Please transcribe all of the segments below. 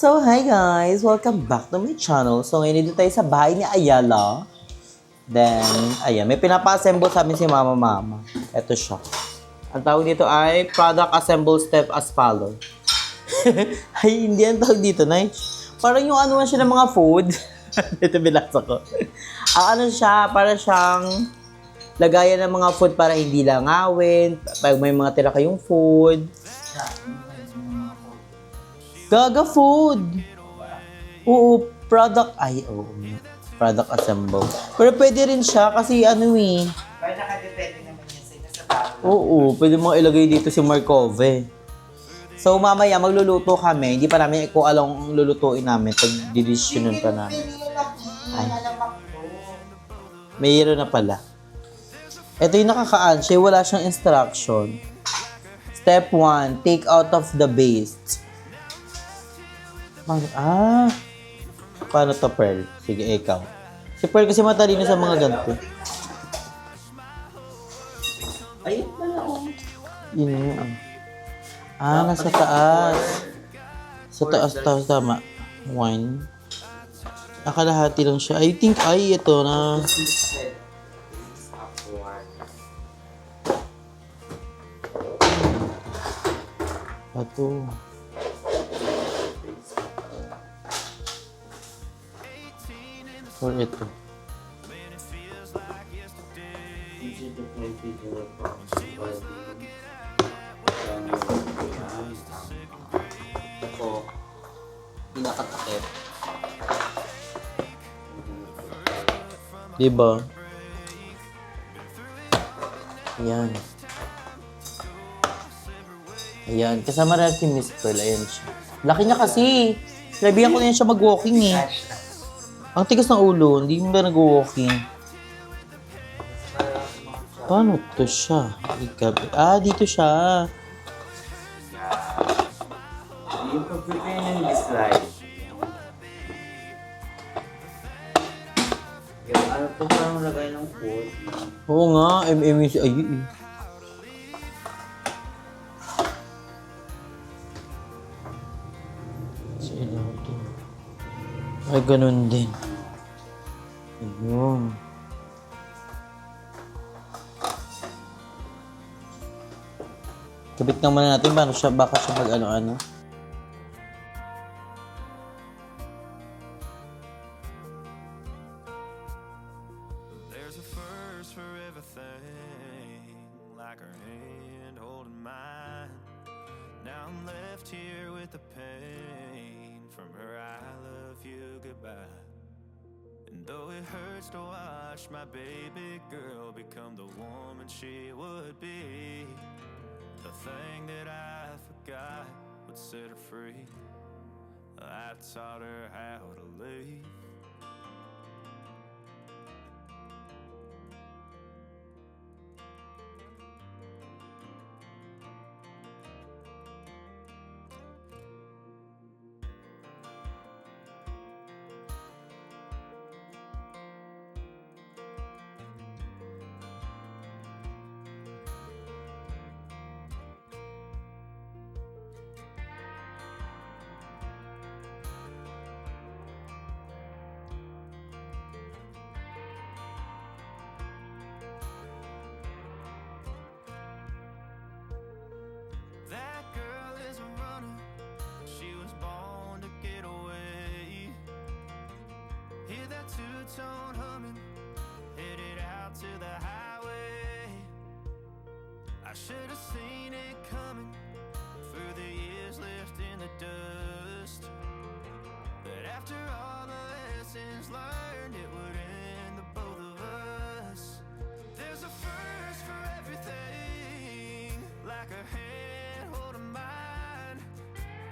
So, hi guys! Welcome back to my channel. So, ngayon dito tayo sa bahay ni Ayala. Then, ayan, may pinapa-assemble sa amin si Mama. Ito siya. Ang tawag dito ay product assemble step as follow. Ay, hindi ang tawag dito, Nay. Parang yung ano siya ng mga food. Ito binasa ko. Ano siya, para siyang lagayan ng mga food para hindi langawin. Pag may mga tira kayong food. Gaga food! Oo, product, product assemble. Pero pwede rin siya kasi ano eh. Pero nakadepende naman yan sa bawal. Oo, pwede mo ilagay dito si Markove. So mamaya magluluto kami. Hindi pa namin kung anong lulutuin namin. Pag-decisionan pa namin. Ay. Mayroon na pala. Ito yung nakaka-answer. Wala siyang instruction. Step 1, take out of the base. Paano to, Pearl? Sige, ikaw. Si Pearl kasi matalino sa mga ganito. Ayun pala, oh. Yun yun. Nasa taas. Sa taas, tama. 1. Nakalahati lang siya. I think, ito na. Ito. Or ito. Ito, pinakatakip. Diba? Ayan. Ayan. Kasama rin si Miss Pearl. Ayan siya. Laki niya kasi. Sabihan ko na yan siya mag-walking eh. Ang tigas ng ulo. Hindi mo ba nag-walking? Paano to siya? Dito siya. Yung pag-prepare ng slide. Yung ano to, parang lagay ng food. Oo nga. MMC. Sa ilaw to. Ay, ganun din. Ayun. Kabit naman natin paano siya, baka siya mag-ano-ano. There's a first for everything, like her hand holding mine. Now I'm left here with the pain from her I love you goodbye. And though it hurts to watch my baby girl become the woman she would be, the thing that I forgot would set her free. I taught her how to leave. That girl is a runner, she was born to get away. Hear that two-tone humming, headed out to the highway. I should have seen it coming through the years left in the dust. But after all the lessons learned, it would end the both of us. There's a first for everything, like a hand holding mine.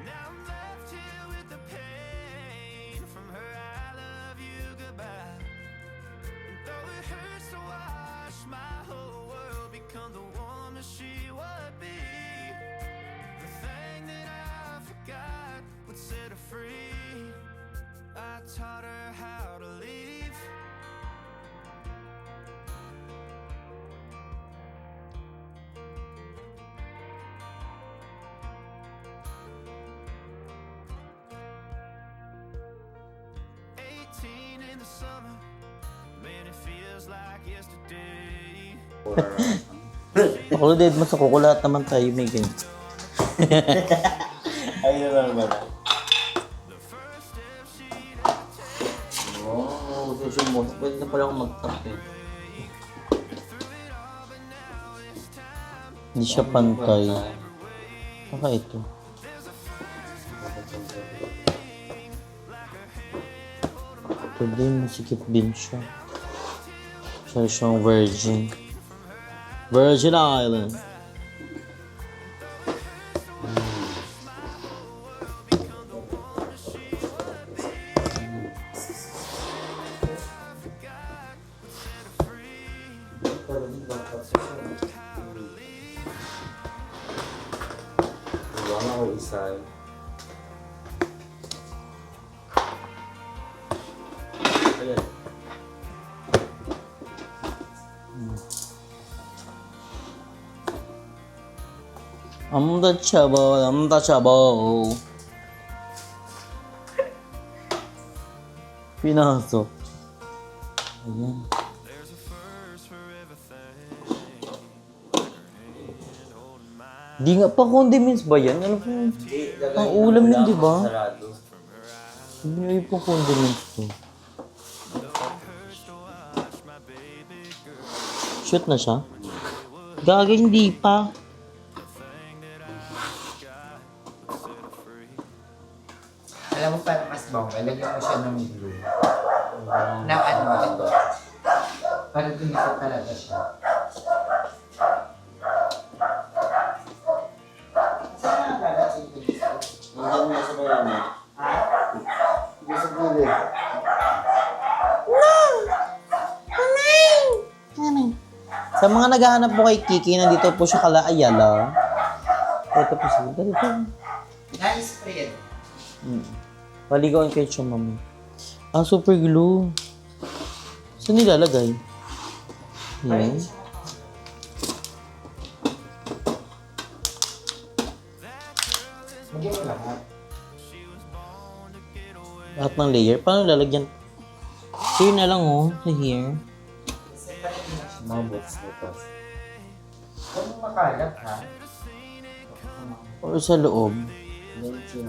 Now I'm left here with the pain from her I love you goodbye. And though it hurts to watch my whole world become the woman she in the summer. Man, it feels like yesterday. Ako din mo sa kukulat naman tayo, may ganyan. Ayun naman ba? Oh, susunod mo. Pwede na pala akong mag-tap eh. Hindi siya pantay. Baka ito. Pwede masikip din siya. Siya siyang virgin. Virgin Island. Wala ako isa. Ayan. Untouchable, untouchable. Pinasok. Ayan. There's a first for everything. Di nga pa condiments ba yan? Ano po? Ang ulam yun, di ba? Sarado. Hindi po condiments to. Shoot na siya? Gaga, hindi pa. Alam mo para mas bongga, lagyan mo siya ng glue. Na ano ito? Para dumikot talaga siya. Nandiyan mo sa bayan mo. Hindi sa gulay. Sa mga naghahanap po kay Kiki, nandito po siya kala Ayala. Ito po siya. Dito. Na-spread. Paligawan kayo siya, mami. Ah, super glue. Saan nilalagay? Yan. Lagyan mo lahat. Lahat ng layer. Paano lalagyan? Here na lang, oh. Sa here. Mga box butas. Huwag mong makalat ha. Or sa loob. Yan siya.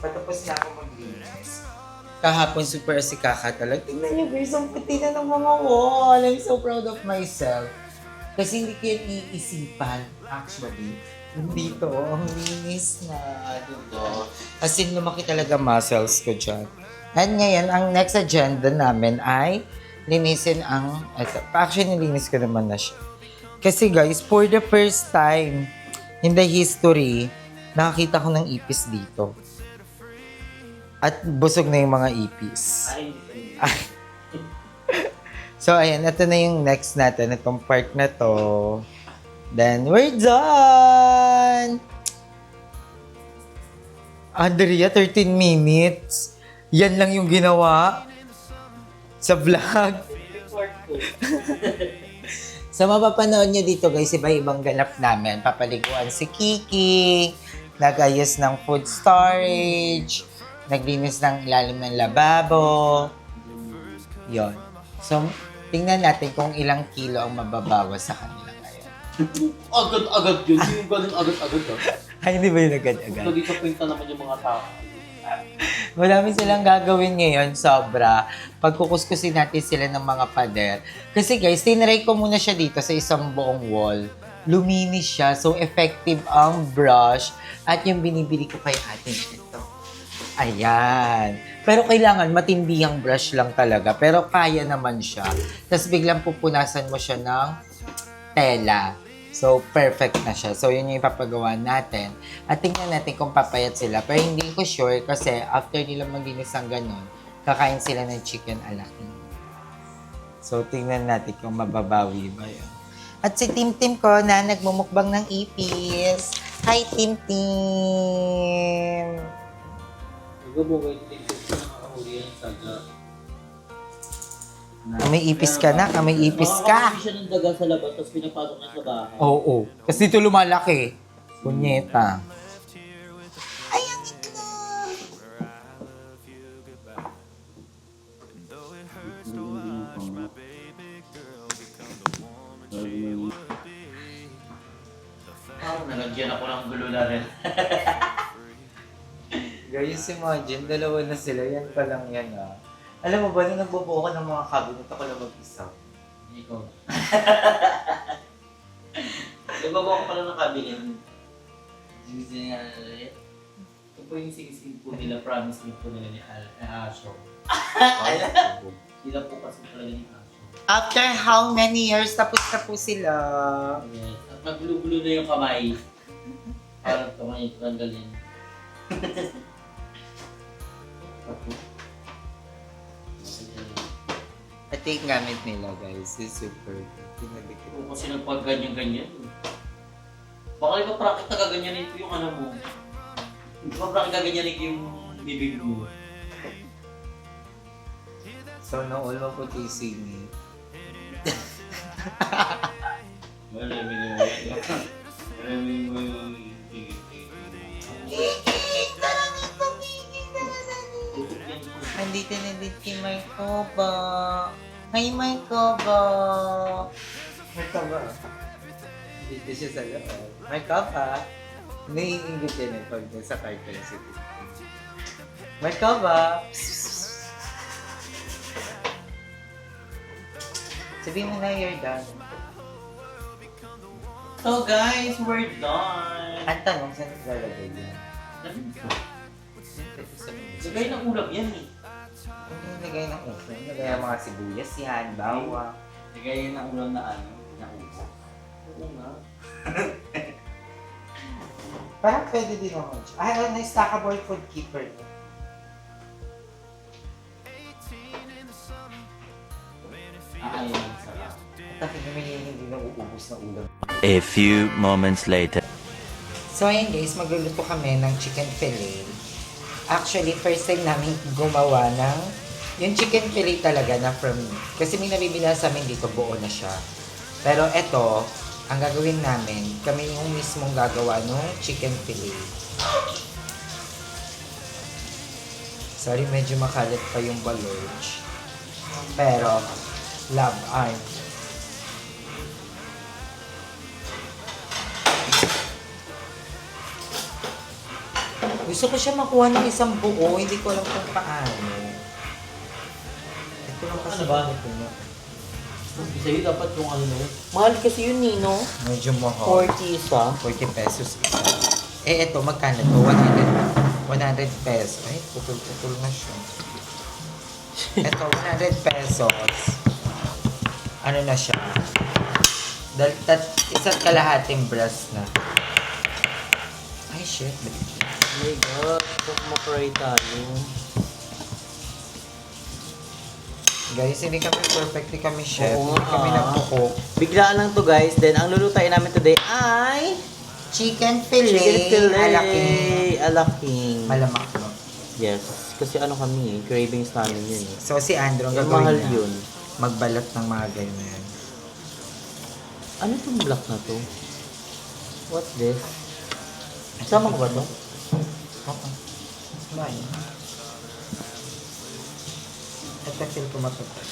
Patapos na ako maglinis. Kahapon super si Kaka talaga. Tingnan niyo guys, ang puti na ng mga wall. I'm so proud of myself. Kasi hindi ko yan iisipan, actually. Dito, ang linis na dito. As in, lumaki talaga muscles ko dyan. At ngayon, ang next agenda namin ay linisin ang... Actually, nilinis ko naman na siya. Kasi guys, for the first time in the history, nakakita ko ng ipis dito. At busog na yung mga ipis. So, ayan. Ito na yung next natin. Itong part na to. Then, we're done! Andrea, 13 minutes. Yan lang yung ginawa sa vlog. So, mapapanood nyo dito guys, iba-ibang ganap namin. Papaliguan si Kiki, nag-ayos ng food storage, naglinis ng ilalim ng lababo. Yon. So, tingnan natin kung ilang kilo ang mababawas sa kanila ngayon. Agad-agad yun. Yung ganun agad-agad yun. Ay, hindi ba yung agad-agad? Lagi sa pinta naman yung mga tao. Marami silang gagawin ngayon, sobra. Pagkukuskusin natin sila ng mga pader. Kasi guys, tinry ko muna siya dito sa isang buong wall. Luminis siya, so effective ang brush. At yung binibili ko kay atin ito. Ayan. Pero kailangan matindihang brush lang talaga. Pero kaya naman siya. Tapos biglang pupunasan mo siya ng tela. So, perfect na siya. So, yun yung ipapagawa natin. At tingnan natin kung papayat sila. Pero hindi ko sure kasi after nila maglinis ng ganun, kakain sila ng chicken alaking. So, tingnan natin kung mababawi ba yun. At si Tim Tim ko na nagmumukbang ng ipis. Hi, Tim Tim! Nagabugay din ito nakahuli yan sa May ipis ka na, may ipis ka. Nakakahuli siya ng daga sa labas, tapos pinapasok na sa bahay. Oo. Kasi dito lumalaki. Punyeta. Ay, ang itlog! Bigyan ako ng gulo na rin. Guys, imagine, dalawa na sila. Yan pa lang yan ah. Alam mo ba, nung nagbubuo ko ng mga cabinet, ako lang mag-isa. Ikaw. Nagbabawa ko pala ng cabinet. Sinising nga na rin. Ito po yung sinising po nila, promise me po nila ni Asho. Sila po kasi talaga ni Asho. After how many years, tapos na po sila. Yes. At maggulo-gulo na yung kamay. Parang kamay ito tanggalin. Ito yung gamit nila guys. It's super good. Pinadikit. Kung kasi nagpag-ganyan-ganyan. Baka ikaw prakit na gaganyanin ko yung ano mo. Hindi ba prakit gaganyanin ko yung bibig mo? So, naul mo po ito yung singit. Andito na din si May Koba. Hi, May Koba. May Koba. Dito siya sa loob. May Koba. Naiingit yan pag nasa Carter City. May Koba. Sabihin mo na you're done. So guys, we're done! Ang tanong, saan lalagay yan? Lagay ng ulap yan eh. Hindi nilagay ng uso. Nilagay ang mga sibuyas yan, bawang. Lagay ng ulam na ano, na ulap. Oo nga. Parang pwede din naman siya. Ay, ano yung stackable food keeper niya? Ay, sarap. Tapos naman yung hindi na uubos na ulam. A few moments later. So ayun guys, magluluto kami ng chicken fillet. Actually, first time namin gumawa ng yung chicken fillet talaga na from, kasi may nabibila sa amin dito, buo na siya. Pero eto, ang gagawin namin, kami yung mismong gagawa ng chicken fillet. Sorry, medyo makalat pa yung balurge. Pero, love art. Gusto ko siya makuha ng isang buo, hindi ko alam kung paano. Ito lang kasi bakit mo. Sa'yo dapat yung ano na yun. Mahal kasi yun, Nino. Medyo mahal. 40 isa. 40 pesos isa. Eh, ito, magkano to? 100 pesos. Ay, putol-putol na siya. Ito, 100 pesos. Ano na siya? Isa't kalahating brass na. Ay, shit. Oh my God, kung makry tayo. Guys, hindi kami perfect. Hindi kami chef. Oo Hindi kami nga. nagkukok. Biglaan lang to guys. Then, ang lulutuin namin today ay... Chicken fillet. Chicken fillet. Alaking. Alaking. Malamak, no? Yes. Kasi ano kami cravings namin yun eh. So, si Andrew, ang Yung gagawin mahal niya, yun. magbalat ng mga ganyan. Ano itong black na to? What's this? Sama ko ba to? Oo. Bye. Ito feel ko matuto.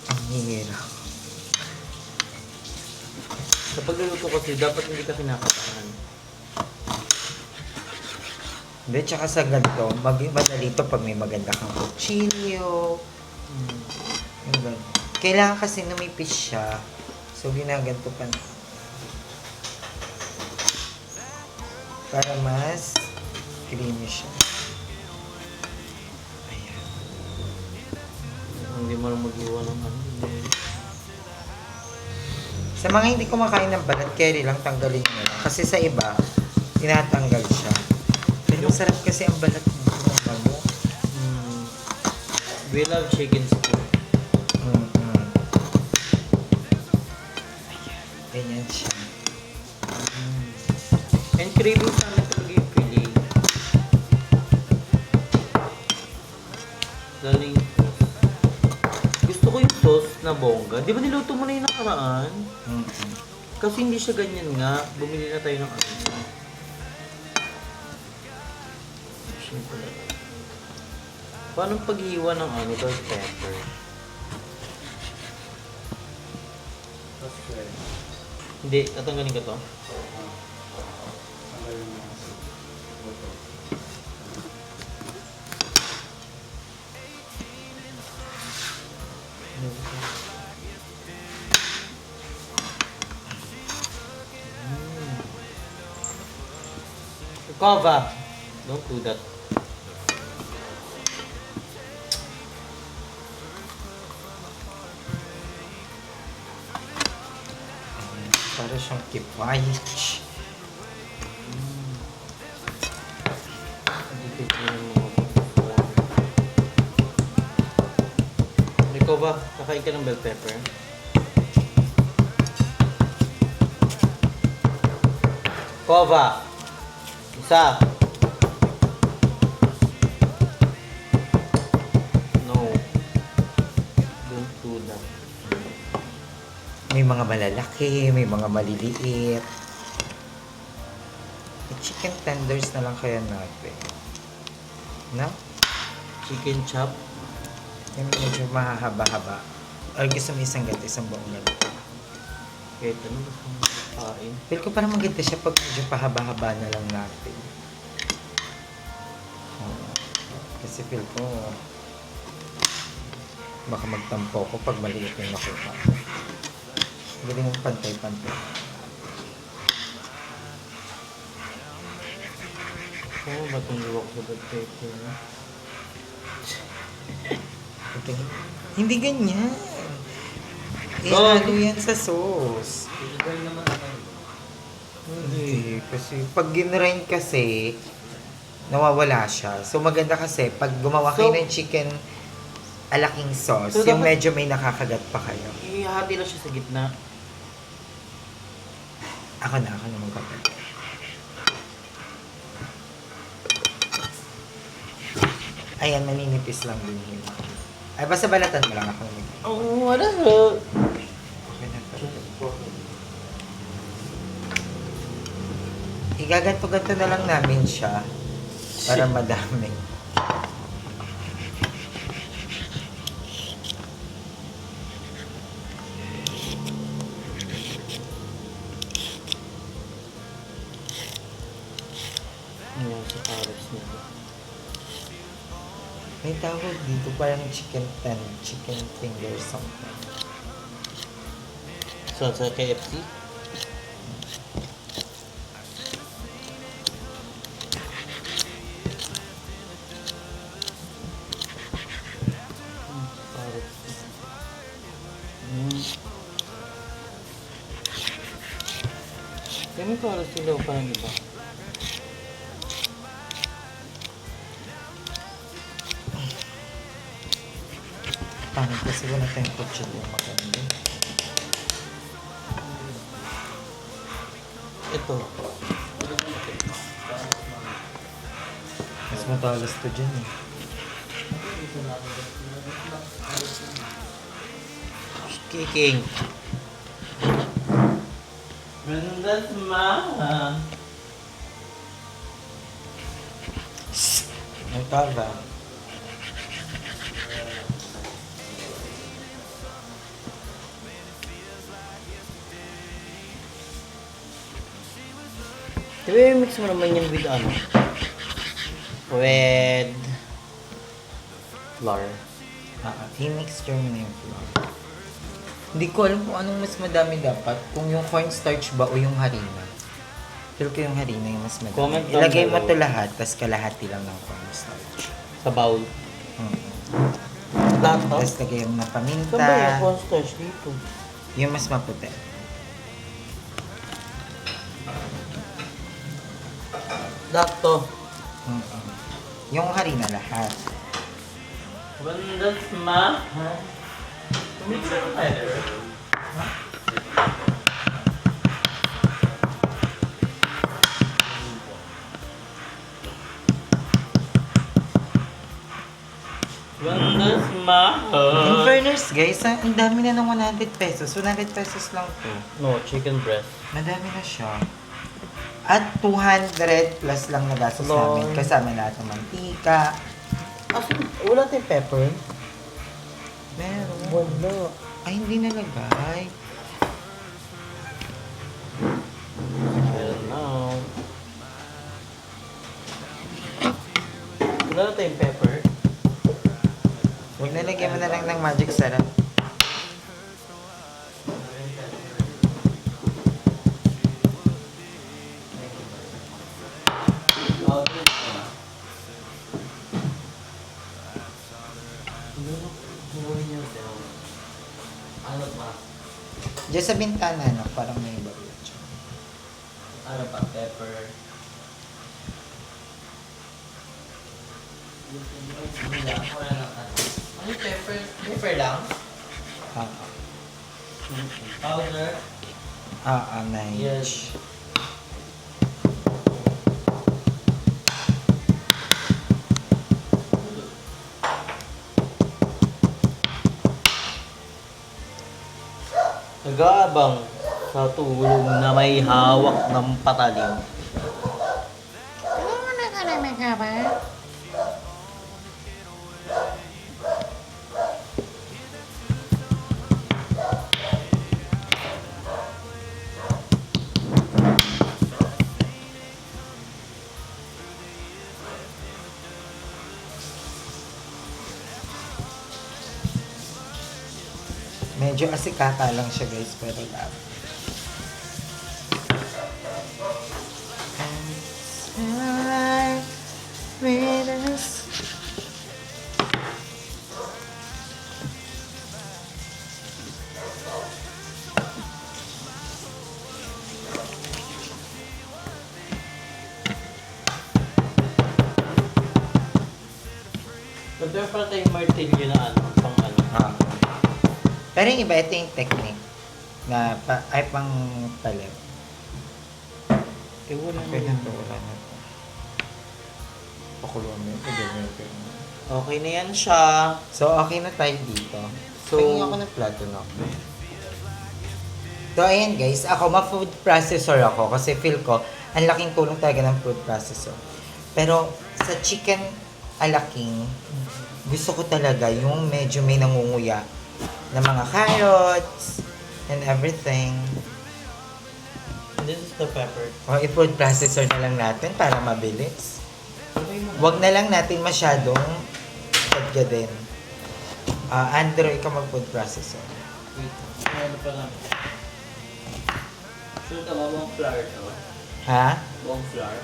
Ang hirap. Sa pagluluto kasi, dapat hindi ka kinakabahan. Hindi, tsaka sa ganito, madali ito pag may maganda kang kutsilyo. Yung ganun. Kailangan kasi numipis siya. So, ginaganto pa na. Para mas creamy siya. Ayan. Hindi mo lang mag-iwa ng ano. Sa mga hindi kumakain ng balat, carry lang, tanggalin nyo lang. Kasi sa iba, tinatanggal siya. Pero masarap kasi ang balat mo. Bago. We love chicken stew. Ganyan siya. And cravings namin talaga yung fillet. Lalo yung sauce. Gusto ko yung sauce na bongga. Di ba niluto mo na yung nakaraan? Kasi hindi siya ganyan nga. Bumili na tayo ng ano. Paano paghiwa ng ano, bell pepper? Hindi, tatanggalin ka to. Kova! Don't do that. Para siyang kipayich. Ikaw ba? Kakain ka ng bell pepper? Kova! Isa! No. Don't do that. May mga malalaki, may mga maliliit. Chicken tenders na lang kaya natin. No? Chicken chop. Yung medyo mahahaba-haba. Or gusto mo isang ganito, isang buong ganito. Kahit ano gusto mo kain. Feel ko parang maganda siya pag medyo pahaba-haba na lang natin. Kasi feel ko baka magtampo ko pag maliit yung nakuha. Galing mong pantay-pantay. Oo ba itong luwak sa bell pepper? Okay. Hindi ganyan. Oh. Halo yan sa sauce. Hindi. Kasi pag ginrind kasi, nawawala siya. So maganda kasi, pag gumawa kayo So- ng chicken alaking sauce, So, yung dapat- medyo may nakakagat pa kayo. Ihati lang siya sa gitna. Ako na magkakagat. Ayan, maninipis lang din yun. Ay, basta balatan mo lang ako na mag- Oh, wala sa... Okay na to. Igaganto-ganto na lang namin siya para madami. Ayan, sa carrots nito. May tawag dito parang chicken finger something. So, sa KFC? Carrots. Kaya may carrots sila pa ng iba. Pangit kasi wala tayong kutsilyo maganda. Ito. Mas matalas to dyan eh. Kicking. Ganda ma. May taba. Diba mix mo naman yan with ano? With flour. I-mixture mo na yung flour. Hindi ko alam kung anong mas madami dapat. Kung yung cornstarch ba o yung harina. Feel ko yung harina yung mas madami. Comment down Ilagay mo below. to lahat, tas kalahati lang ng cornstarch. Sa bowl. Lahat to? Tapos lagay mo ng Saan ba yung paminta. cornstarch dito? Yung mas maputi. Lahat to. Mm-mm. Yung harina lahat. Ganda ma. Mix mo tayo. Ganda ma. In fairness guys. Ang dami na ng 100 pesos. 100 pesos lang to. No, chicken breast. Madami na siya. At 200 plus lang na gastos Lord. namin. Kasama lahat ng mantika. Wala tayong pepper. Meron. Wala. Ay, hindi nalagay. Meron na. Wala na tayong pepper. Huwag nalagyan mo na lang ng magic sarap. Ano ba? Diyan sa bintana, no? Parang may baril. Ano ba? Pepper. Wala. Wala lang. Ano yung pepper? Pepper lang? Ah, Powder? nice. Yes. Nag-aabang sa tulong na may hawak ng patalim. Medyo asikata lang siya, guys, pero love. Pero pala tayong martilyo na ano, pang ano. Pero yung iba, ito yung technique na ay pang palit. Eh, wala Pwede na wala na ito. Pakulo mo ito, ganyan. Okay na yan siya. So, okay na tayo dito. So- Tingin ako ng plato na. So, ayan guys. Ako, ma-food processor ako kasi feel ko, ang laking tulong talaga ng food processor. Pero, sa chicken alaking, gusto ko talaga yung medyo may nangunguya na mga carrots and everything. This is the pepper. O, i-food processor na lang natin para mabilis. Huwag na lang natin masyadong gadgadin. Andrew, ikaw mag-food processor. Wait, ano pa lang? Sure ka ba buong flour to? Ha? Buong flour?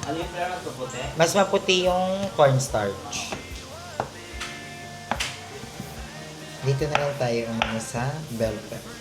Ano yung flour na to, puti? Mas maputi yung cornstarch. Dito na lang tayo umano sa bell pepper.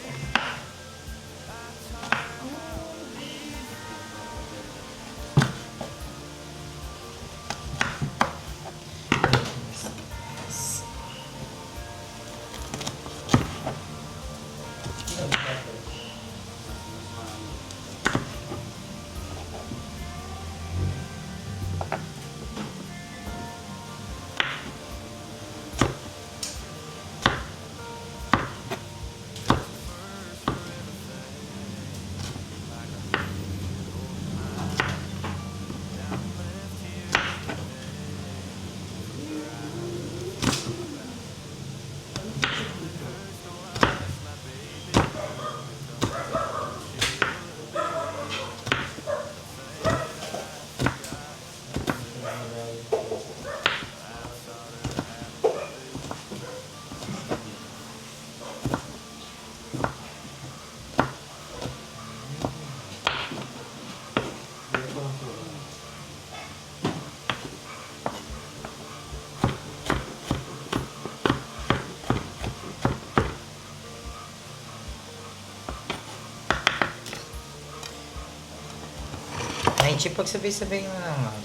Ay, Chip, pagsabay-sabay mo naman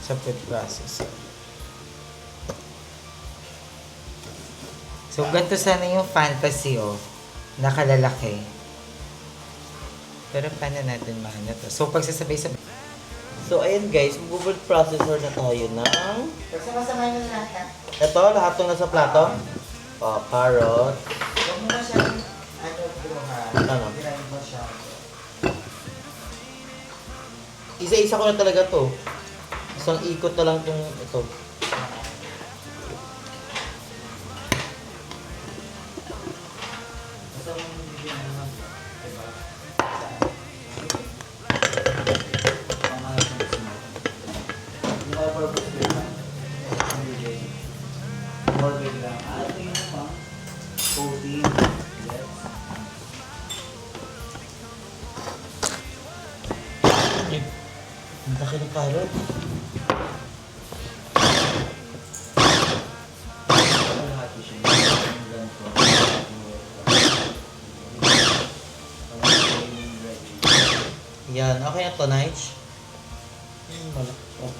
sa food processor. So, ganito sana yung fantasy, oh. Nakalalaki. Pero paano natin maano to? So, pagsasabay-sabay. So, ayan guys, mag-food processor na tayo ng... Pagsama-samay mo lahat. Ito, lahat ng nasa plato. Oh, carrot. Huwag mo masyadong, bro ha. Ano? Grind masyado. Isa-isa ko na talaga to. Isang ikot na lang tong ito. Basta mo bibigyan naman. Diba? Pangalan ng sumo. Hindi ka purpose lang. Everyday. Order lang. Ito yun pa. Coating. Yes. Ang laki ng carrot. Kalahati siya. Yung ganito. Yan, okay na to, Nige? Malaki. Oh.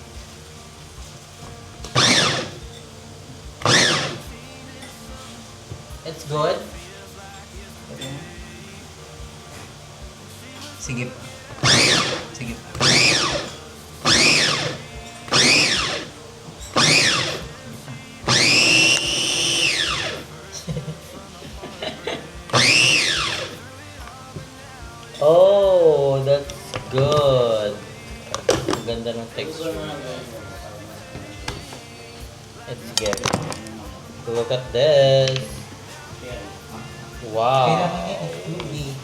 It's good? Sige pa. Sige pa. Oh, that's good. Ang ganda ng texture. Let's get it. Look at this. Wow. Kailangan niya i-fluid.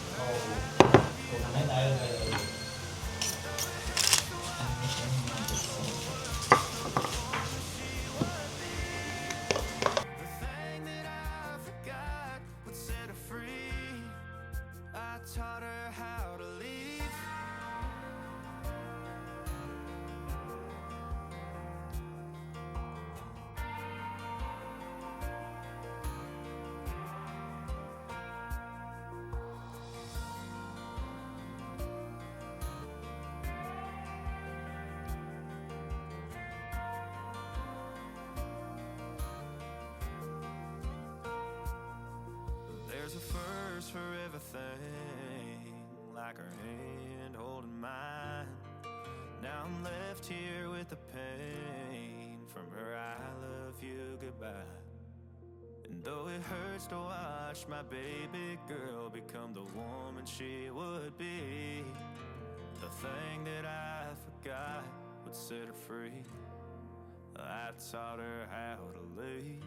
thing that I forgot would set her free. I taught her how to leave. There's a first for everything, like her hand holding mine. Now I'm left here with the pain from her I love you goodbye. And though it hurts to watch my baby girl become the woman she would be, the thing that I forgot would set her free. I taught her how to leave.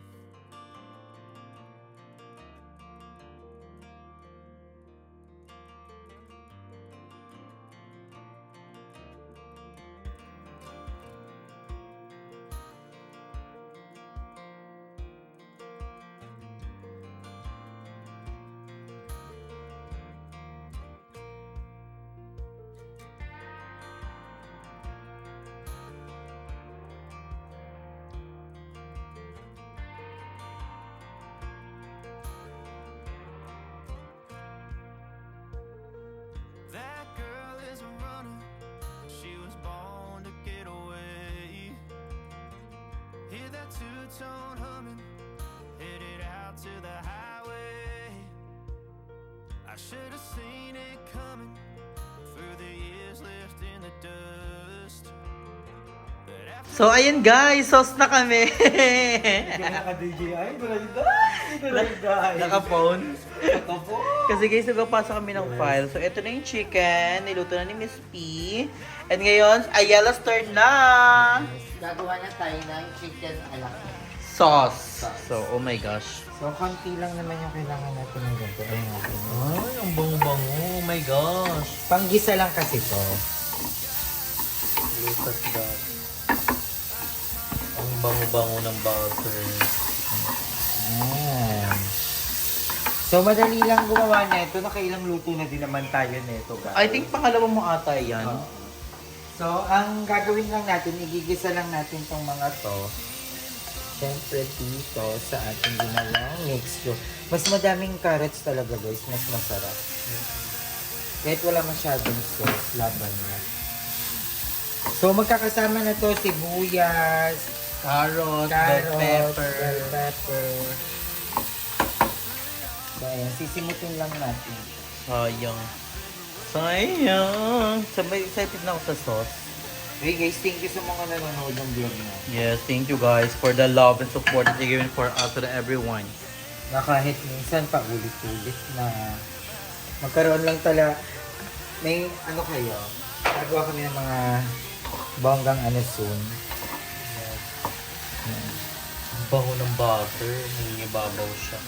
That girl is a runner, she was born to get away. Hear that two-tone humming, headed out to the highway. I should have seen it coming through the years left in the dust. But after So, ayun guys, sauce na kami. Naka-DJI, guys. Naka-phone. Naka-phone. Kasi guys, nagpapasa kami ng file. So, ito na yung chicken. Niluto na ni Miss P. And ngayon, Ayala's turn na. Gagawa na tayo ng chicken alak. Sauce. So, oh my gosh. So, konti lang naman yung kailangan natin ng ganito. Ayun natin. Ay, ang bango-bango. Oh my gosh. Panggisa lang kasi to. Look at that. Ang bango-bango ng butter. Ayan. So, madali lang gumawa na ito. Nakailang luto na din naman tayo nito, guys. I think pangalawa mo ata yan. So, ang gagawin lang natin, igigisa lang natin tong mga to. Siyempre dito sa ating ginawang mixture. Mas madaming carrots talaga, guys. Mas masarap. Kahit wala masyadong sauce, laban na. So, magkakasama na to sibuyas, Carrot, bell pepper. bell pepper. So, ayan, sisimutin lang natin. Sayang. Sayang. Sabay excited na ako sa sauce. Okay guys, thank you sa mga nanonood ng vlog na. Yes, thank you guys for the love and support that you're giving for us to everyone. na kahit minsan paulit-ulit na magkaroon lang talaga, may ano kayo, nagawa kami ng mga bonggang ano soon. Ang bango ng butter. Nangingibabaw siya.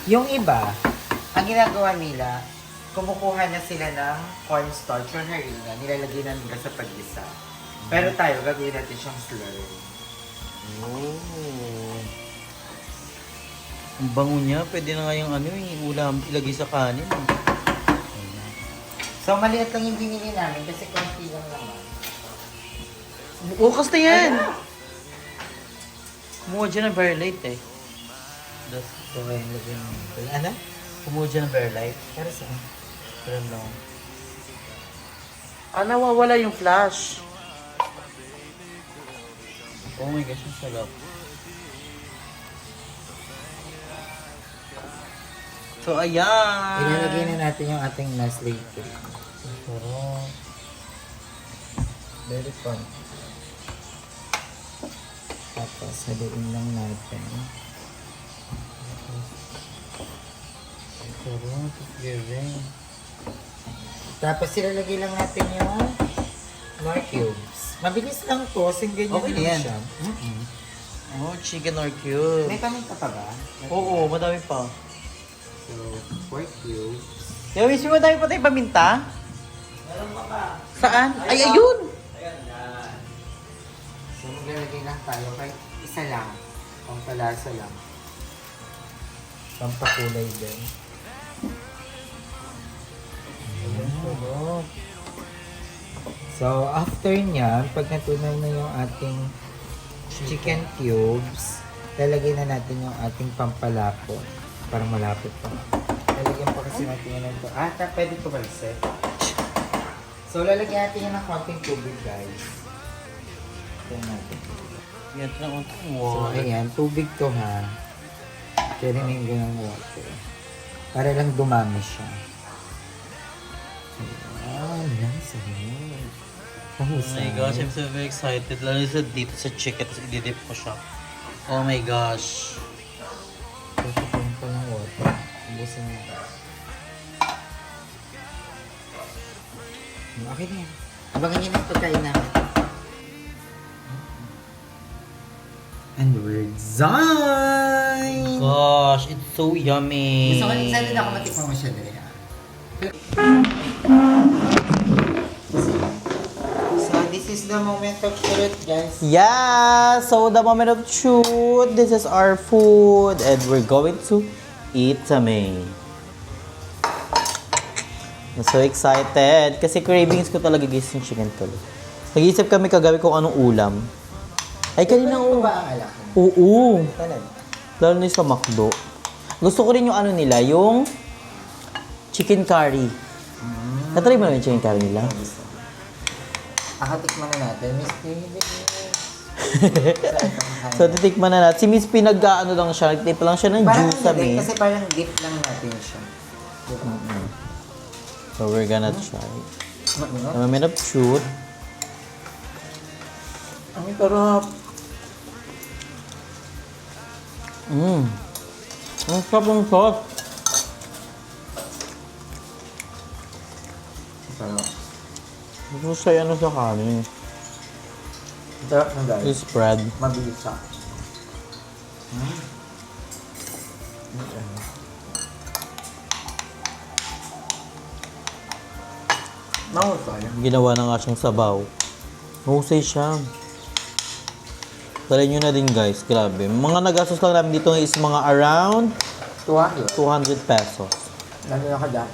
Yung iba, ang ginagawa nila, kumukuha na sila ng cornstarch or harina, nilalagay na nila sa paggisa. Pero tayo, gagawin natin siyang slurry. Oh. Ang bango niya. Pwede na nga yung ano, yung ulam ilagay sa kanin. So, maliit lang yung binili namin kasi konti lang naman. Bukas na yan! Kumuha dyan ng Fairlight eh. So, ayun, lagyan mo. Ano? Kumuha dyan ng Fairlight. Para saan? Pero no. Nawawala yung flash. Oh my gosh, ang sarap. So, ayan! Ilalagay na natin yung ating Nestle cake. Sarap. Very fun. Tapos, haluin lang natin. Sarap. Giving. Tapos, ilalagay lang natin yung Knorr cubes. Mabilis lang to, kasi ganyan Okay na lang yan. siya. Oh, chicken or cube. May paminta pa ba? Oo, madami pa. So, 4 cubes. Yo, miss mo, madami pa tayong paminta? Meron pa ba? Saan? Ay, ayun! Ayan yan. So, maglalagay lang tayo kahit isa lang. Pampalasa lang. Pampakulay din. So, after niyan, pag natunaw na yung ating chicken cubes, lalagay na natin yung ating pampalapot. Para malapot pa. Lalagyan pa kasi natin yan ng... pwede ko ba set? So, lalagyan natin yan ng konting tubig, guys. Ito natin. Yan lang ang So, ayan, tubig to ha. Pwede na yung ganang water. Para lang dumami siya. Ayan, nice. Oh my gosh, I'm so very excited. Lalo sa dito sa chicken, tapos ididip ko siya. Oh my gosh. Tutukin pa ng water. Ubusin mo. Okay na yan. Abangan nyo na yung pagkain namin. And we're done! Gosh, it's so yummy. Gusto ko excited ako matikman mo siya dali. So, this is the moment of truth, guys. Yeah, so the moment of truth. This is our food and we're going to eat some. I'm so excited kasi cravings ko talaga guys yung chicken tuloy. Nag-iisip kami kagabi kung anong ulam. Ay, kanina Ano ba ang alak? Oo. Talaga. Lalo na yung sa McDo. Gusto ko rin yung ano nila, yung chicken curry. Natry mo na yung chicken curry nila? Akatikman na natin. Miss David. So, titikman na natin. Si Miss Pinag-ano lang siya, nagtip lang siya ng Parang juice sa hindi, me. kasi parang dip lang natin siya. So, we're gonna try. Ano? The moment of truth. Ang sarap. Ang sarap ng sauce. Sarap. Gusto siya ano sa kanin. Sarap na guys. I-spread. Mabilis siya. Mahusay. Ginawa na nga siyang sabaw. Mahusay siya. Try nyo na din guys, grabe. Mga nagastos lang namin dito is mga around 200. 200 pesos. Lalo na kadami.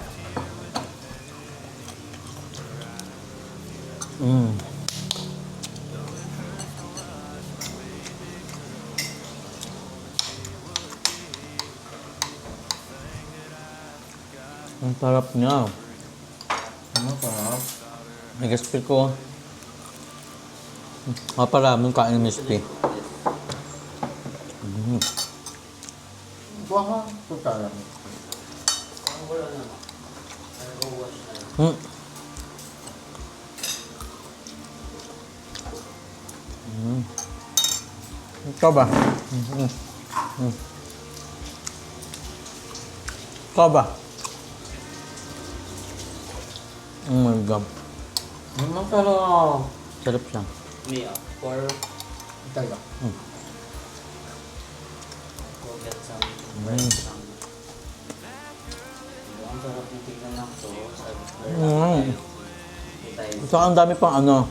Ang sarap niya. Ano sarap? May gaspil ko. Maparaming kain ng MSP. Buha ito sarap. Ikaw ba? Ikaw ba? Oh my God. Masarap. Sarap siya. Me, for Talaga. go get some bread. Ang sarap ng tignan lang to. Sabi ko, Saka ang dami pang ano,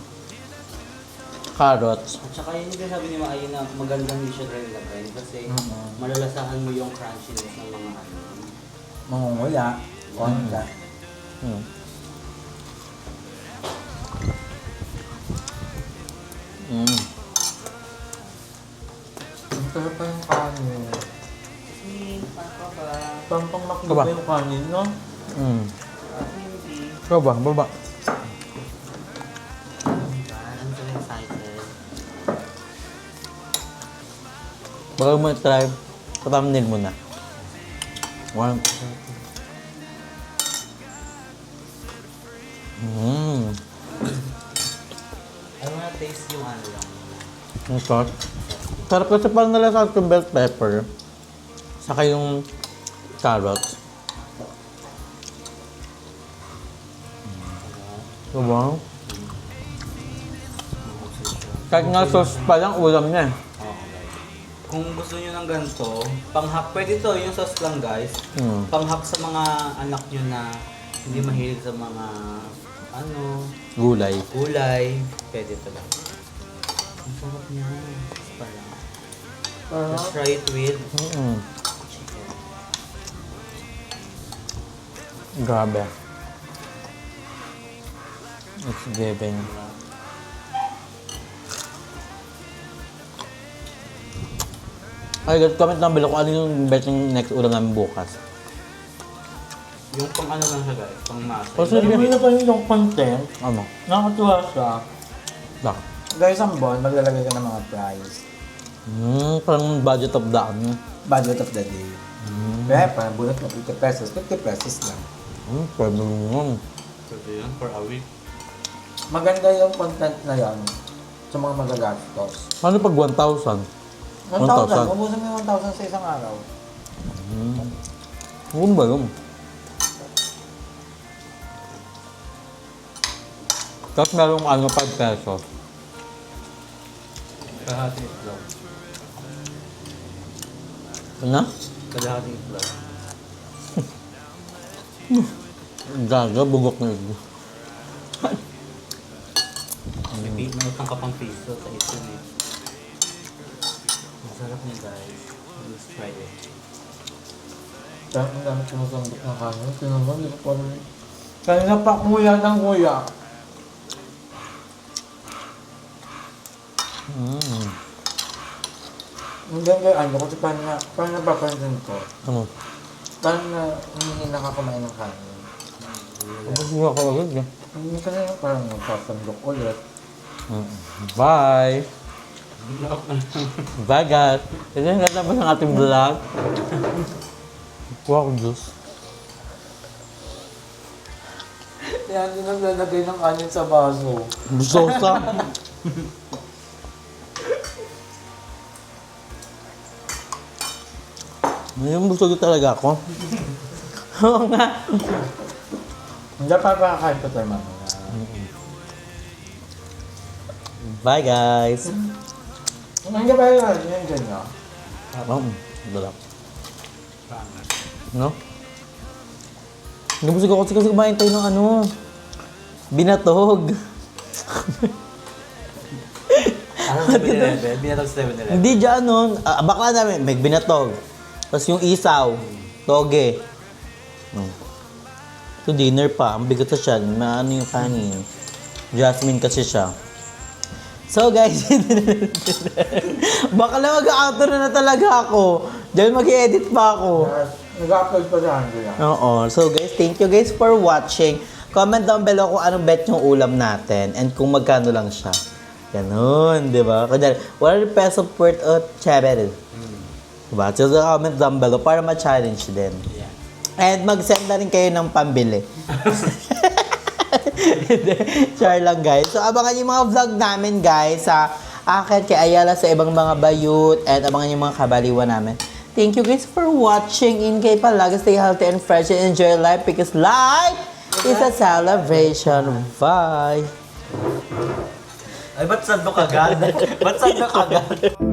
carrots. At saka yun yung sabi ni Maayo na magandang hindi siya dry lagay kasi malalasahan mo yung crunchiness ng mga ano. Mangungula. Konta. Ang sarap pa yung kanin. Papa ba? Pampang makdo Aba. pa yung kanin, no? Hindi. Ikaw ba? Baba. I'm so excited. Baka mo try. Thumbnail mo na. One. I wanna taste yung ano lang. Ang sauce. Sarap kasi parang nalasahan yung bell pepper. Saka yung carrots. Diba? Kahit nga sauce pa lang, ulam niya eh. Kung gusto niyo ng ganito, pang-hack, pwede to, yung sauce lang guys. Pang-hack sa mga anak niyo na hindi mahilig sa mga ano, Gulay. gulay, pwede to lang. Ang sarap niya. Sauce pa lang. Let's try it with chicken. Grabe. It's giving. Ay, comment lang below kung ano yung bet yung next ulam namin bukas. Yung pang ano lang siya guys, pang masa. Kasi Alam mo na pa yung content. ano? Nakakatuwa siya. Dak. Guys, ang bon, maglalagay ka ng mga price. Parang budget of the ano. Budget of the day. Kaya parang bunot mo 50 pesos. 50 pesos lang. Pwede mo. Pwede yan for a week. Maganda yung content na yan sa mga magagastos. Ano pag 1,000? 1,000. 1,000. Ubusan mo yung 1,000 sa isang araw. Ano ba yun? Tapos merong ano 5 pesos. Kalahating itlog. Ano? Kalahating itlog. Gaga, bugok na yun. May utang ka pang piso sa ito eh. Masarap niya guys. Let's try it. Kaya ang dami sinusambot ng kanin. Tinunod, hindi ko rin. Kanina pa kuya ng kuya. Hindi kayo ano, kasi paano napapansin ko? Ano? Paano na hindi nakakamain ng kanin? Tapos nga ako agad eh. Hindi ka na parang nagpapandok ulit. Bye! Bye guys! Ito yung natapos ng ating vlog. Kuha ko juice. Yan, din naglalagay ng kanin sa baso. Busosa. Ngayon busog talaga ako. Oo nga. Hindi pa kakain pa tayo mamaya. Bye guys! Hindi ba yun? Yan dyan nyo. Dalap. No? Nabusog ako kasi kumain tayo ng ano. Binatog. Ano sa 7-Eleven? Binatog sa 7-Eleven. Hindi dyan nun. Bakla namin, may binatog. Tapos yung isaw, toge. Ito dinner pa, ang bigat sa siya. Ano yung kanin. Jasmine kasi siya. So guys, baka na mag-outro na talaga ako. Diyan mag-edit pa ako. Nag-upload pa sa Andrea. Oo. So guys, thank you guys for watching. Comment down below kung anong bet yung ulam natin and kung magkano lang siya. Ganun, di ba? Kaya 100 peso worth of chabel. Diba? So comment down below para ma-challenge din. Yeah. And mag-send na rin kayo ng pambili. Char lang guys. So abangan yung mga vlog namin guys sa akin, kay Ayala sa ibang mga bayut, at abangan yung mga kabaliwan namin. Thank you guys for watching. In kay palagi stay healthy and fresh and enjoy life because life is a celebration. Bye! Ay, ba't sandok agad? Ba't sandok agad?